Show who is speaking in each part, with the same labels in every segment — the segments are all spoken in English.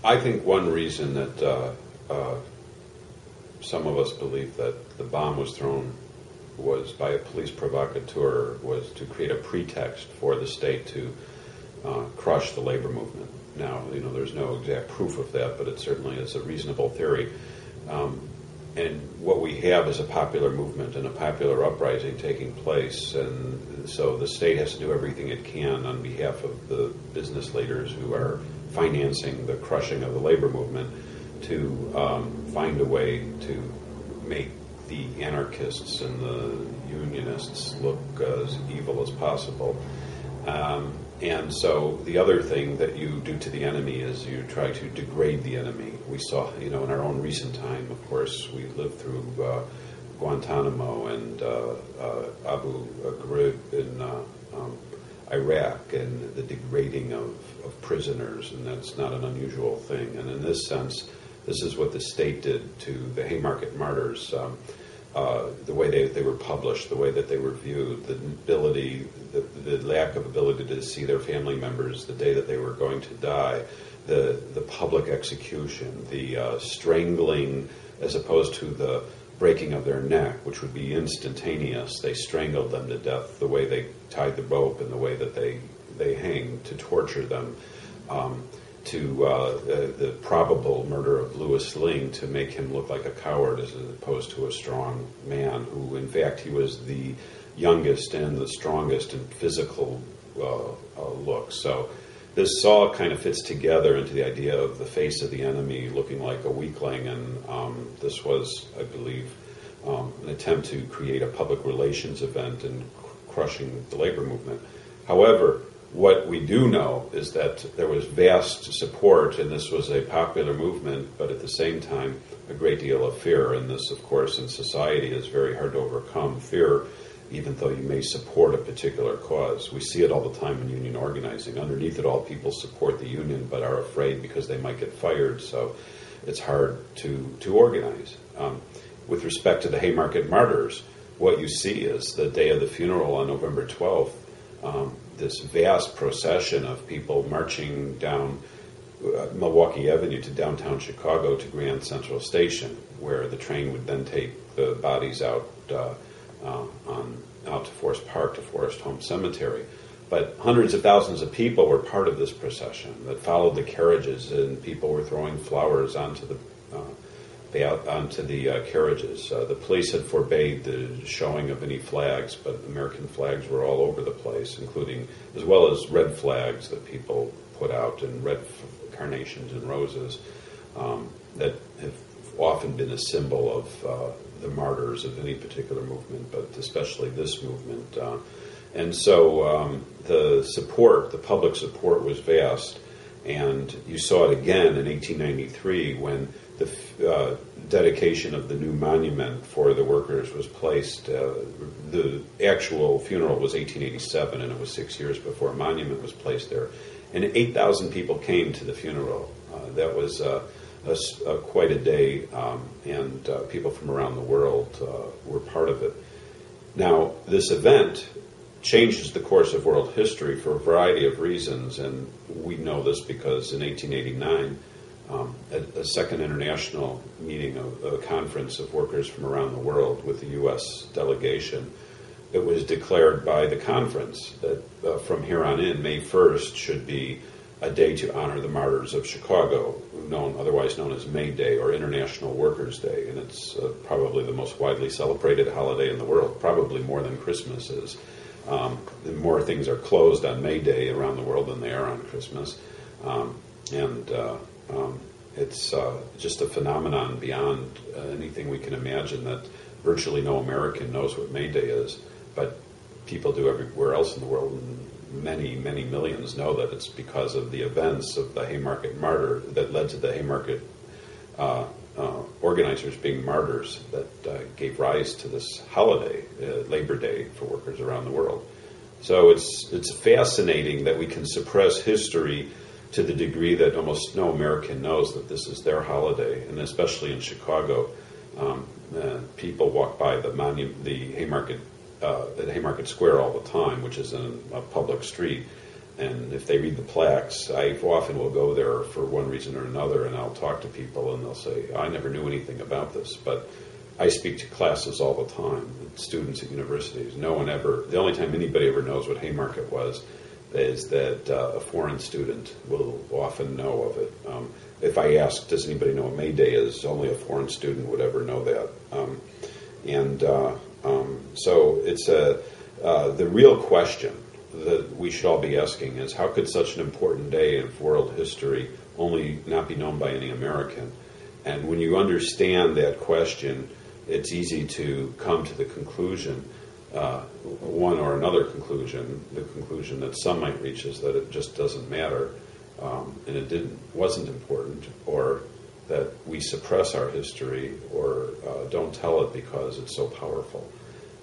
Speaker 1: I think one reason that some of us believe that the bomb was thrown was by a police provocateur, was to create a pretext for the state to crush the labor movement. Now, there's no exact proof of that, but it certainly is a reasonable theory. And what we have is a popular movement and a popular uprising taking place, and so the state has to do everything it can on behalf of the business leaders who are financing the crushing of the labor movement to find a way to make the anarchists and the unionists look as evil as possible. And so the other thing that you do to the enemy is you try to degrade the enemy. We saw, in our own recent time, of course, we lived through Guantanamo and Abu Ghraib in Iraq and the degrading of prisoners, and that's not an unusual thing. And in this sense, this is what the state did to the Haymarket martyrs. The way they were published, the way that they were viewed, the lack of ability to see their family members the day that they were going to die, the public execution, the strangling as opposed to the breaking of their neck, which would be instantaneous. They strangled them to death, the way they tied the rope and the way that they hanged to torture them. To the probable murder of Louis Ling to make him look like a coward as opposed to a strong man who, in fact, he was the youngest and the strongest in physical look. So this all kind of fits together into the idea of the face of the enemy looking like a weakling, and this was, I believe, an attempt to create a public relations event and crushing the labor movement. However, what we do know is that there was vast support, and this was a popular movement, but at the same time, a great deal of fear. And this, of course, in society is very hard to overcome fear, even though you may support a particular cause. We see it all the time in union organizing. Underneath it all, people support the union, but are afraid because they might get fired, so it's hard to organize. With respect to the Haymarket martyrs, what you see is the day of the funeral on November 12th, this vast procession of people marching down Milwaukee Avenue to downtown Chicago to Grand Central Station, where the train would then take the bodies out to Forest Park, to Forest Home Cemetery. But hundreds of thousands of people were part of this procession that followed the carriages, and people were throwing flowers onto the carriages. The police had forbade the showing of any flags, but American flags were all over the place, including, as well as red flags that people put out, and red carnations and roses that have often been a symbol of the martyrs of any particular movement, but especially this movement. And so the public support was vast, and you saw it again in 1893 when the dedication of the new monument for the workers was placed. The actual funeral was 1887, and it was 6 years before a monument was placed there. And 8,000 people came to the funeral. That was quite a day, and people from around the world were part of it. Now, this event changes the course of world history for a variety of reasons, and we know this because in 1889, a second international meeting, a conference of workers from around the world with the U.S. delegation, it was declared by the conference that from here on in, May 1st should be a day to honor the martyrs of Chicago, otherwise known as May Day or International Workers' Day, and it's probably the most widely celebrated holiday in the world, probably more than Christmas is. More things are closed on May Day around the world than they are on Christmas. It's just a phenomenon beyond anything we can imagine, that virtually no American knows what May Day is, but people do everywhere else in the world, and many, many millions know that it's because of the events of the Haymarket martyr that led to the Haymarket organizers being martyrs that gave rise to this holiday, Labor Day, for workers around the world. So it's fascinating that we can suppress history to the degree that almost no American knows that this is their holiday, and especially in Chicago, people walk by the Haymarket Square all the time, which is a public street, And if they read the plaques, I often will go there for one reason or another, and I'll talk to people, and they'll say, I never knew anything about this, but I speak to classes all the time, students at universities. The only time anybody ever knows what Haymarket was is that a foreign student will often know of it. If I ask, does anybody know what May Day is, only a foreign student would ever know that. So it's the real question that we should all be asking is, how could such an important day in world history only not be known by any American? And when you understand that question, it's easy to come to the conclusion, one or another conclusion. The conclusion that some might reach is that it just doesn't matter, and it wasn't important, or that we suppress our history or don't tell it because it's so powerful.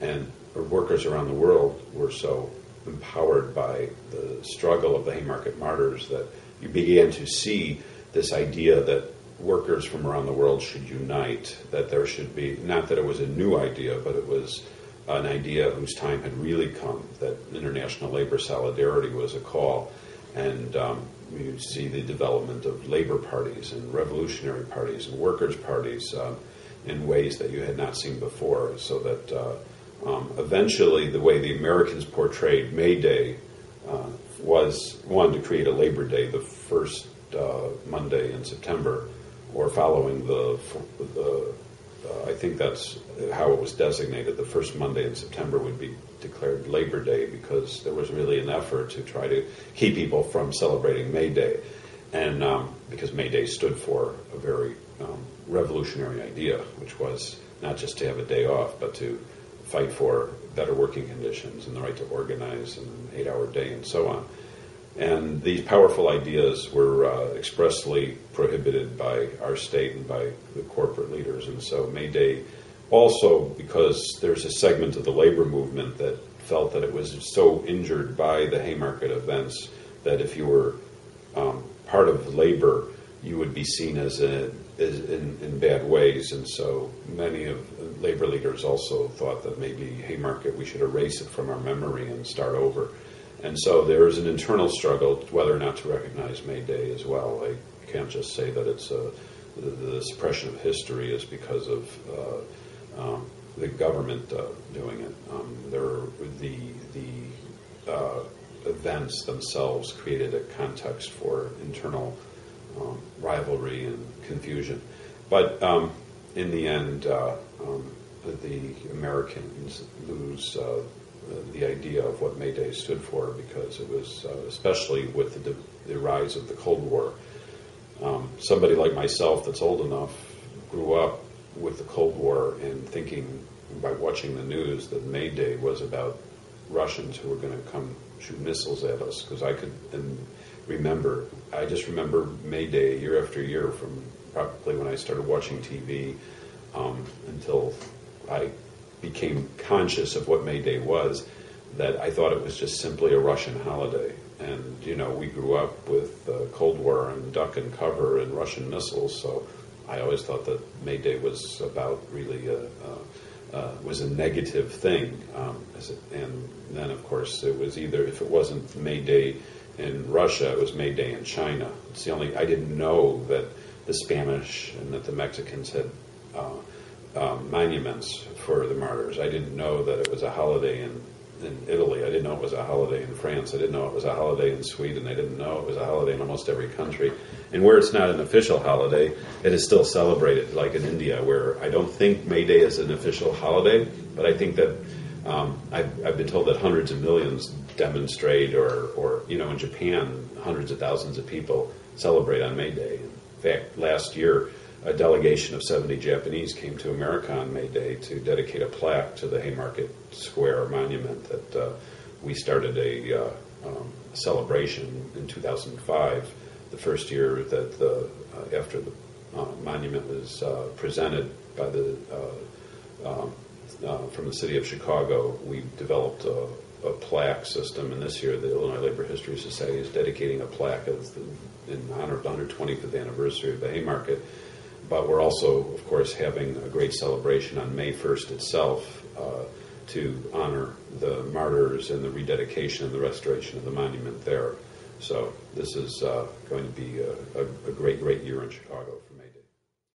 Speaker 1: And workers around the world were so empowered by the struggle of the Haymarket martyrs that you began to see this idea that workers from around the world should unite, that there should be, not that it was a new idea, but it was an idea whose time had really come, that international labor solidarity was a call. And you see the development of labor parties and revolutionary parties and workers' parties in ways that you had not seen before, so that eventually the way the Americans portrayed May Day was, one, to create a Labor Day the first Monday in September, or following I think that's how it was designated. The first Monday in September would be declared Labor Day, because there was really an effort to try to keep people from celebrating May Day. And because May Day stood for a very revolutionary idea, which was not just to have a day off, but to fight for better working conditions and the right to organize and an 8-hour day and so on. And these powerful ideas were expressly prohibited by our state and by the corporate leaders. And so May Day also, because there's a segment of the labor movement that felt that it was so injured by the Haymarket events that if you were part of labor, you would be seen as in bad ways. And so many of labor leaders also thought that maybe Haymarket, we should erase it from our memory and start over. And so there is an internal struggle whether or not to recognize May Day as well. I can't just say that it's the suppression of history is because of the government doing it. The events themselves created a context for internal rivalry and confusion. But in the end, the Americans lose the idea of what May Day stood for, because it was, especially with the rise of the Cold War, somebody like myself that's old enough grew up with the Cold War and thinking, by watching the news, that May Day was about Russians who were going to come shoot missiles at us, because I just remember May Day year after year, from probably when I started watching TV until I became conscious of what May Day was, that I thought it was just simply a Russian holiday. And, we grew up with the Cold War and duck and cover and Russian missiles, so I always thought that May Day was about really was a negative thing. And then, of course, it was either, if it wasn't May Day in Russia, it was May Day in China. It's the only, I didn't know that the Spanish and that the Mexicans had monuments for the martyrs. I didn't know that it was a holiday in Italy. I didn't know it was a holiday in France. I didn't know it was a holiday in Sweden. I didn't know it was a holiday in almost every country. And where it's not an official holiday, it is still celebrated, like in India, where I don't think May Day is an official holiday, but I think that I've been told that hundreds of millions demonstrate, or in Japan, hundreds of thousands of people celebrate on May Day. In fact, last year, a delegation of 70 Japanese came to America on May Day to dedicate a plaque to the Haymarket Square monument that we started a celebration in 2005, the first year that after the monument was presented by from the city of Chicago. We developed a plaque system, and this year the Illinois Labor History Society is dedicating a plaque in honor of the 125th anniversary of the Haymarket. But we're also, of course, having a great celebration on May 1st itself to honor the martyrs and the rededication and the restoration of the monument there. So this is going to be a great, great year in Chicago for me.